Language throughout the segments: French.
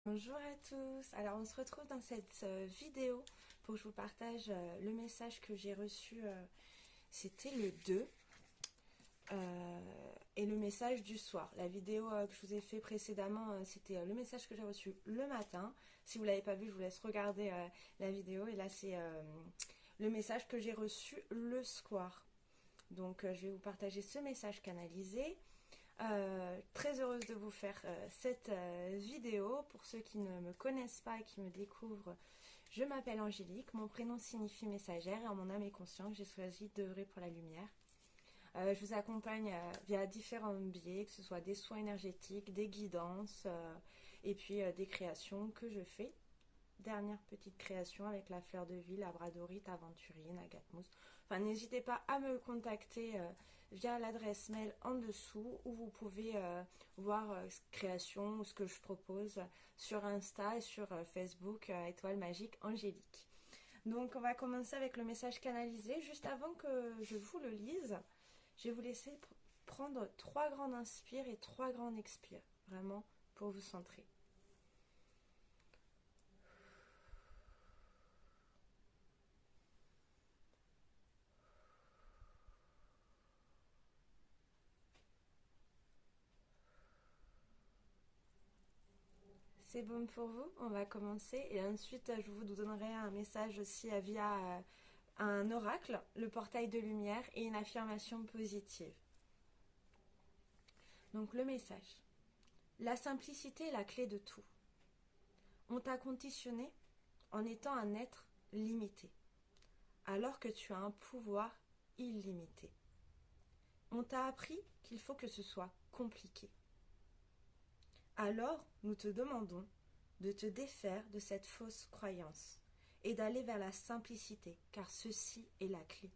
Bonjour à tous, alors on se retrouve dans cette vidéo pour que je vous partage le message que j'ai reçu, c'était le 2, et le message du soir. La vidéo que je vous ai fait précédemment, c'était le message que j'ai reçu le matin. Si vous ne l'avez pas vu, je vous laisse regarder la vidéo, et là c'est le message que j'ai reçu le soir. Donc je vais vous partager ce message canalisé. Très heureuse de vous faire cette vidéo. Pour ceux qui ne me connaissent pas et qui me découvrent, je m'appelle Angélique, mon prénom signifie messagère et en mon âme et conscience, j'ai choisi d'œuvrer pour la lumière. Je vous accompagne via différents biais, que ce soit des soins énergétiques, des guidances et puis des créations que je fais. Dernière petite création avec la fleur de vie, labradorite, aventurine, agathe-mousse. Enfin, n'hésitez pas à me contacter via l'adresse mail en dessous, où vous pouvez voir création ou ce que je propose sur Insta et sur Facebook, Étoile Magique Angélique. Donc on va commencer avec le message canalisé. Juste avant que je vous le lise, je vais vous laisser prendre 3 grandes inspires et 3 grandes expires, vraiment pour vous centrer. C'est bon pour vous? On va commencer et ensuite je vous donnerai un message aussi via un oracle, le portail de lumière et une affirmation positive. Donc le message. La simplicité est la clé de tout. On t'a conditionné en étant un être limité, alors que tu as un pouvoir illimité. On t'a appris qu'il faut que ce soit compliqué. Alors nous te demandons de te défaire de cette fausse croyance et d'aller vers la simplicité, car ceci est la clé.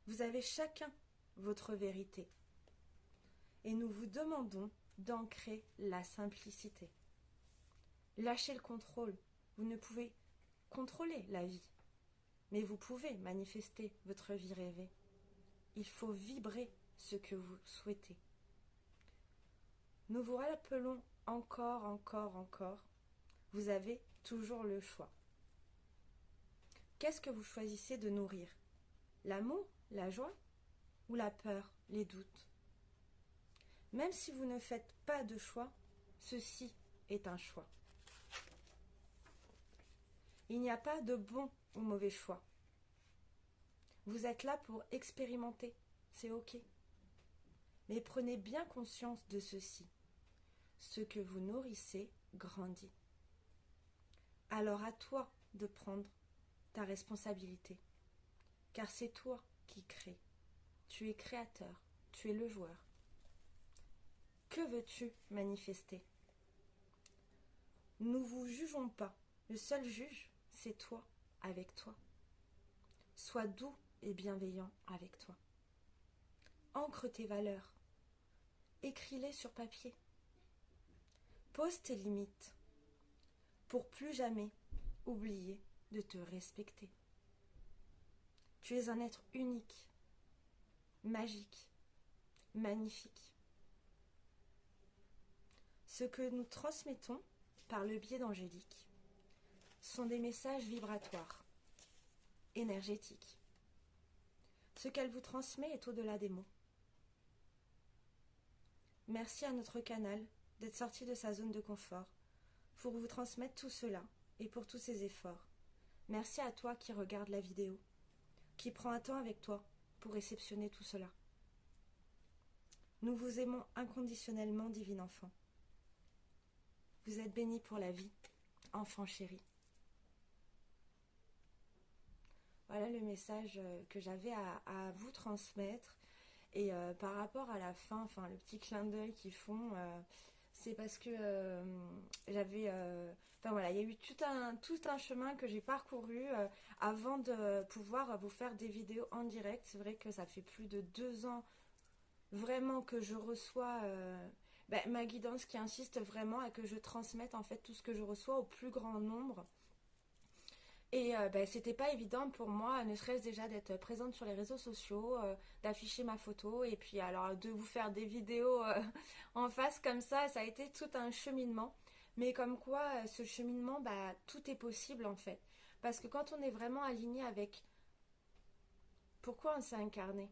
Vous avez chacun votre vérité, et nous vous demandons d'ancrer la simplicité. Lâchez le contrôle. Vous ne pouvez contrôler la vie, mais vous pouvez manifester votre vie rêvée. Il faut vibrer ce que vous souhaitez. Nous vous rappelons encore, vous avez toujours le choix. Qu'est-ce que vous choisissez de nourrir? L'amour, la joie ou la peur, les doutes? Même si vous ne faites pas de choix, ceci est un choix. Il n'y a pas de bon ou mauvais choix. Vous êtes là pour expérimenter, c'est ok. Mais prenez bien conscience de ceci. Ce que vous nourrissez grandit. Alors à toi de prendre ta responsabilité. Car c'est toi qui crée. Tu es créateur, tu es le joueur. Que veux-tu manifester? Nous ne vous jugeons pas. Le seul juge, c'est toi, avec toi. Sois doux et bienveillant avec toi. Ancre tes valeurs. Écris-les sur papier. Pose tes limites pour plus jamais oublier de te respecter. Tu es un être unique, magique, magnifique. Ce que nous transmettons par le biais d'Angélique sont des messages vibratoires, énergétiques. Ce qu'elle vous transmet est au-delà des mots. Merci à notre canal d'être sorti de sa zone de confort pour vous transmettre tout cela et pour tous ces efforts. Merci à toi qui regarde la vidéo, qui prend un temps avec toi pour réceptionner tout cela. Nous vous aimons inconditionnellement, divin enfant. Vous êtes bénis pour la vie, enfant chéri. Voilà le message que j'avais à vous transmettre. Et par rapport à la fin, enfin le petit clin d'œil qu'ils font, c'est parce que j'avais... Enfin voilà, il y a eu tout un chemin que j'ai parcouru avant de pouvoir vous faire des vidéos en direct. C'est vrai que ça fait plus de 2 ans vraiment que je reçois ma guidance qui insiste vraiment à que je transmette en fait tout ce que je reçois au plus grand nombre. Et c'était pas évident pour moi, ne serait-ce déjà d'être présente sur les réseaux sociaux, d'afficher ma photo, et puis alors de vous faire des vidéos en face comme ça a été tout un cheminement. Mais comme quoi, ce cheminement, bah, tout est possible en fait. Parce que quand on est vraiment aligné avec pourquoi on s'est incarné,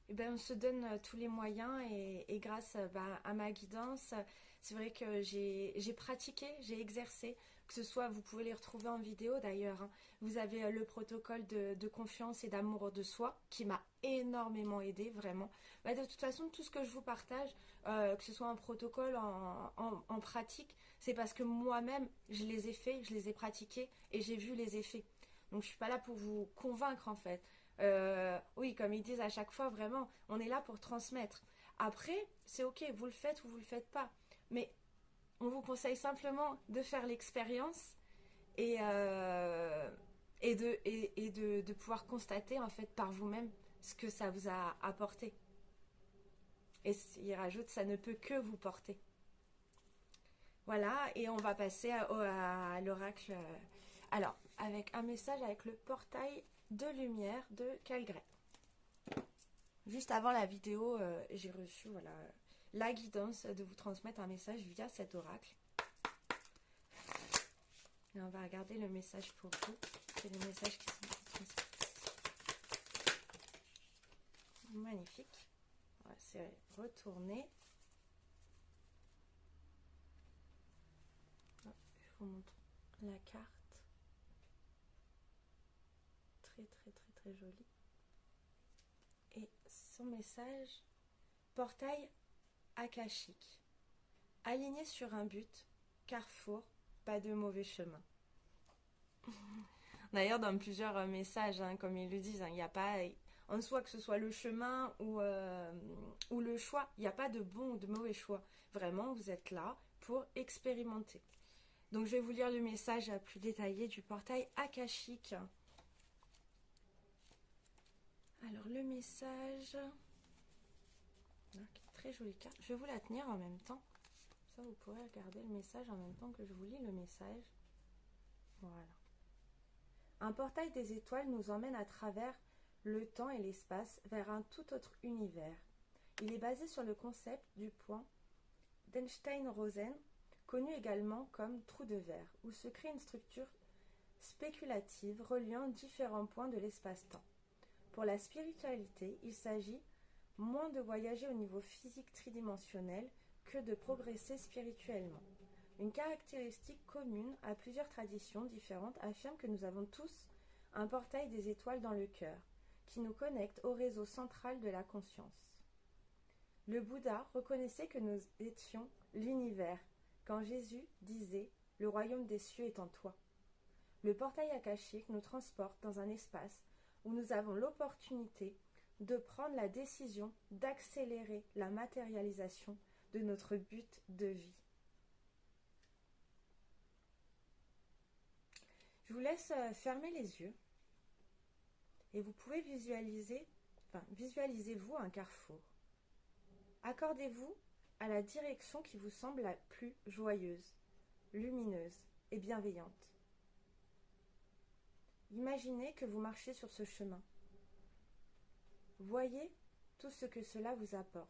eh ben, on se donne tous les moyens et grâce bah, à ma guidance, c'est vrai que j'ai pratiqué, j'ai exercé, que ce soit, vous pouvez les retrouver en vidéo d'ailleurs, hein. Vous avez le protocole de confiance et d'amour de soi qui m'a énormément aidé, vraiment. Bah, de toute façon, tout ce que je vous partage, que ce soit en protocole, en pratique, c'est parce que moi-même, je les ai faits, je les ai pratiqués et j'ai vu les effets. Donc je suis pas là pour vous convaincre en fait. Oui, comme ils disent à chaque fois, vraiment, on est là pour transmettre. Après, c'est ok, vous le faites ou vous le faites pas. Mais on vous conseille simplement de faire l'expérience et, de pouvoir constater en fait par vous-même ce que ça vous a apporté. Et il rajoute, ça ne peut que vous porter. Voilà, et on va passer à l'oracle. Alors, avec un message avec le portail de lumière de Calgray. Juste avant la vidéo, j'ai reçu voilà, la guidance de vous transmettre un message via cet oracle. Et on va regarder le message pour vous. C'est le message qui sont transmis. Magnifique. Voilà, c'est retourné. Je vous montre la carte. Très très très très jolie. Et son message, portail akashique. Aligné sur un but, carrefour, pas de mauvais chemin. D'ailleurs, dans plusieurs messages, hein, comme ils le disent, il n'y a pas, en soi, que ce soit le chemin ou le choix, il n'y a pas de bon ou de mauvais choix. Vraiment, vous êtes là pour expérimenter. Donc, je vais vous lire le message plus détaillé du portail akashique. Alors, le message... Très jolie carte. Je vais vous la tenir en même temps. Ça, vous pourrez regarder le message en même temps que je vous lis le message. Voilà. Un portail des étoiles nous emmène à travers le temps et l'espace vers un tout autre univers. Il est basé sur le concept du point d'Einstein-Rosen, connu également comme trou de verre, où se crée une structure spéculative reliant différents points de l'espace-temps. Pour la spiritualité, il s'agit moins de voyager au niveau physique tridimensionnel que de progresser spirituellement. Une caractéristique commune à plusieurs traditions différentes affirme que nous avons tous un portail des étoiles dans le cœur, qui nous connecte au réseau central de la conscience. Le Bouddha reconnaissait que nous étions l'univers, quand Jésus disait « Le royaume des cieux est en toi ». Le portail akashique nous transporte dans un espace où nous avons l'opportunité de prendre la décision d'accélérer la matérialisation de notre but de vie. Je vous laisse fermer les yeux et vous pouvez visualisez-vous un carrefour. Accordez-vous à la direction qui vous semble la plus joyeuse, lumineuse et bienveillante. Imaginez que vous marchez sur ce chemin. Voyez tout ce que cela vous apporte.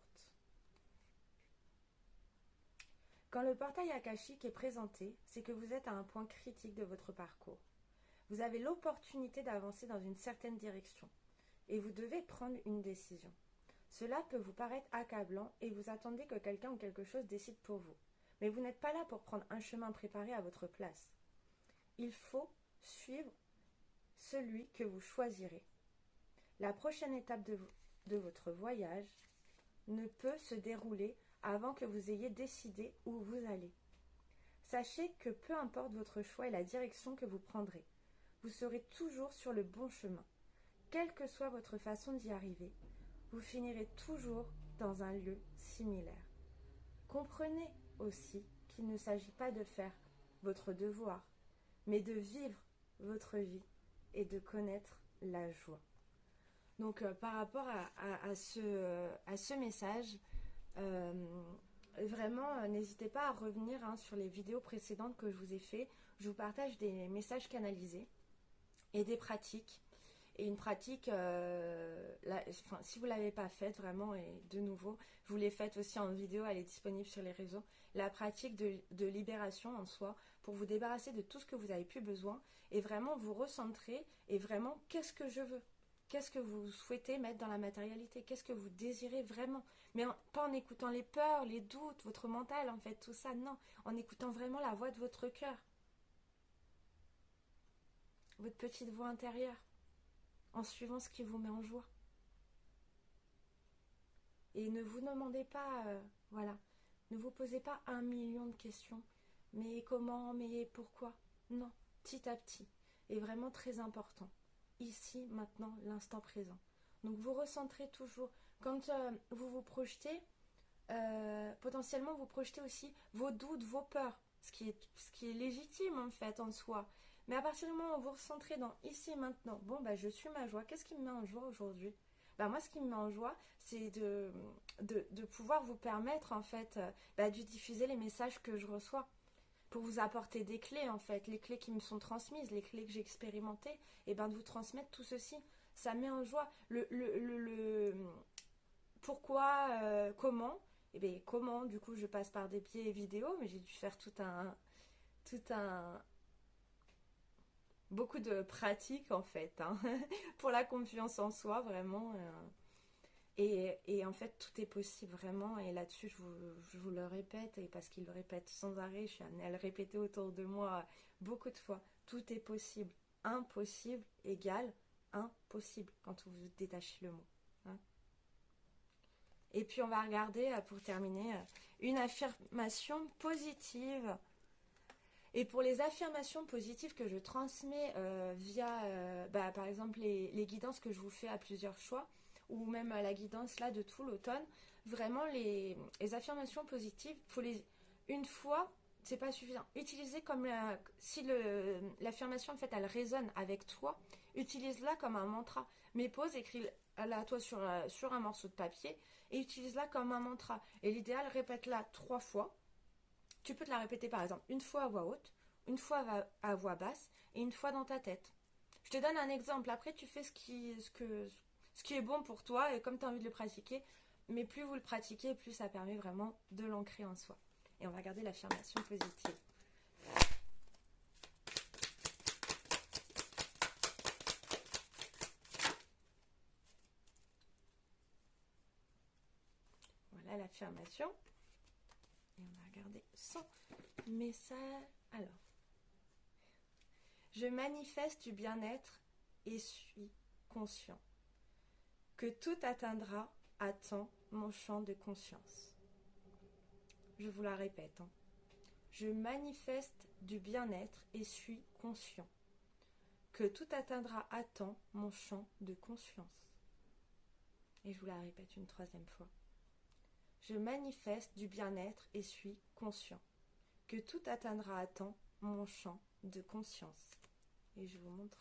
Quand le portail akashique est présenté, c'est que vous êtes à un point critique de votre parcours. Vous avez l'opportunité d'avancer dans une certaine direction et vous devez prendre une décision. Cela peut vous paraître accablant et vous attendez que quelqu'un ou quelque chose décide pour vous. Mais vous n'êtes pas là pour prendre un chemin préparé à votre place. Il faut suivre celui que vous choisirez. La prochaine étape de votre voyage ne peut se dérouler avant que vous ayez décidé où vous allez. Sachez que peu importe votre choix et la direction que vous prendrez, vous serez toujours sur le bon chemin. Quelle que soit votre façon d'y arriver, vous finirez toujours dans un lieu similaire. Comprenez aussi qu'il ne s'agit pas de faire votre devoir, mais de vivre votre vie et de connaître la joie. Donc par rapport à ce message, vraiment n'hésitez pas à revenir sur les vidéos précédentes que je vous ai fait. Je vous partage des messages canalisés et des pratiques. Et une pratique, enfin, si vous ne l'avez pas faite vraiment, et de nouveau, vous les faites aussi en vidéo, elle est disponible sur les réseaux, la pratique de libération en soi, pour vous débarrasser de tout ce que vous n'avez plus besoin, et vraiment vous recentrer, et vraiment, qu'est-ce que je veux? Qu'est-ce que vous souhaitez mettre dans la matérialité? Qu'est-ce que vous désirez vraiment? Mais pas en écoutant les peurs, les doutes, votre mental, en fait, tout ça, non. En écoutant vraiment la voix de votre cœur. Votre petite voix intérieure. En suivant ce qui vous met en joie. Et ne vous demandez pas, voilà, ne vous posez pas 1 million de questions. Mais comment, mais pourquoi? Non, petit à petit. Et vraiment très important. Ici, maintenant, l'instant présent. Donc vous recentrez toujours. Quand vous vous projetez, potentiellement vous projetez aussi vos doutes, vos peurs, ce qui est légitime en fait en soi. Mais à partir du moment où vous recentrez dans ici et maintenant, bon bah je suis ma joie, qu'est-ce qui me met en joie aujourd'hui? Bah moi ce qui me met en joie, c'est de pouvoir vous permettre en fait de diffuser les messages que je reçois. Pour vous apporter des clés en fait, les clés qui me sont transmises, les clés que j'ai expérimentées, et ben de vous transmettre tout ceci. Ça met en joie. Pourquoi, comment? Et bien comment, du coup je passe par des biais vidéo, mais j'ai dû faire beaucoup de pratiques en fait, hein, pour la confiance en soi vraiment. Et en fait, tout est possible vraiment. Et là-dessus, je vous le répète, et parce qu'il le répète sans arrêt, je suis amenée à le répéter autour de moi beaucoup de fois. Tout est possible. Impossible égale impossible quand vous détachez le mot. Hein. Et puis, on va regarder, pour terminer, une affirmation positive. Et pour les affirmations positives que je transmets via, par exemple, les guidances que je vous fais à plusieurs choix, ou même la guidance là de tout l'automne, vraiment les affirmations positives, une fois, c'est pas suffisant. Utilisez comme si l'affirmation en fait elle résonne avec toi, utilise-la comme un mantra. Mais pose, écris-la toi sur un morceau de papier et utilise-la comme un mantra. Et l'idéal, répète-la 3 fois. Tu peux te la répéter par exemple une fois à voix haute, une fois à voix basse et une fois dans ta tête. Je te donne un exemple. Après, tu fais ce qui est bon pour toi et comme tu as envie de le pratiquer. Mais plus vous le pratiquez, plus ça permet vraiment de l'ancrer en soi. Et on va regarder l'affirmation positive. Voilà l'affirmation. Et on va regarder son message. Alors. Je manifeste du bien-être et suis conscient que tout atteindra à temps mon champ de conscience. Je vous la répète. Hein. Je manifeste du bien-être et suis conscient que tout atteindra à temps mon champ de conscience. Et je vous la répète une 3e fois. Je manifeste du bien-être et suis conscient que tout atteindra à temps mon champ de conscience. Et je vous montre.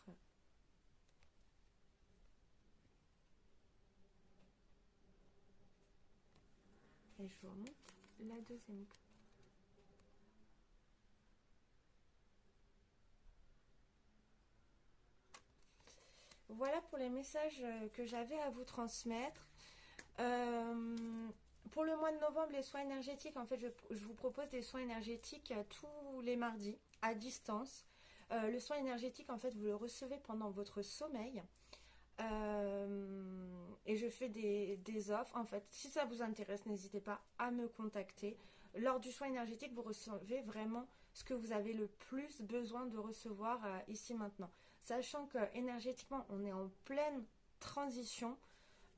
Et je vous montre la 2e. Voilà pour les messages que j'avais à vous transmettre. Pour le mois de novembre, les soins énergétiques, en fait, je vous propose des soins énergétiques tous les mardis à distance. Le soin énergétique, en fait, vous le recevez pendant votre sommeil. Et je fais des offres. En fait, si ça vous intéresse, n'hésitez pas à me contacter. Lors du soin énergétique, vous recevez vraiment ce que vous avez le plus besoin de recevoir ici maintenant. Sachant que énergétiquement, on est en pleine transition.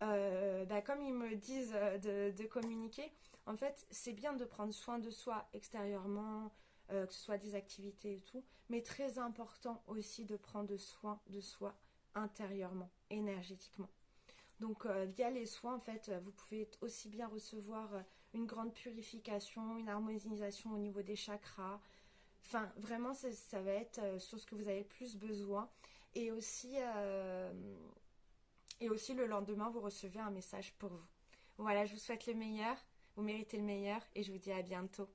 Comme ils me disent de communiquer, en fait, c'est bien de prendre soin de soi extérieurement, que ce soit des activités et tout, mais très important aussi de prendre soin de soi intérieurement, énergétiquement. Donc via les soins, en fait, vous pouvez aussi bien recevoir une grande purification, une harmonisation au niveau des chakras. Enfin, vraiment, ça va être sur ce que vous avez le plus besoin. Et aussi le lendemain, vous recevez un message pour vous. Voilà, je vous souhaite le meilleur, vous méritez le meilleur et je vous dis à bientôt.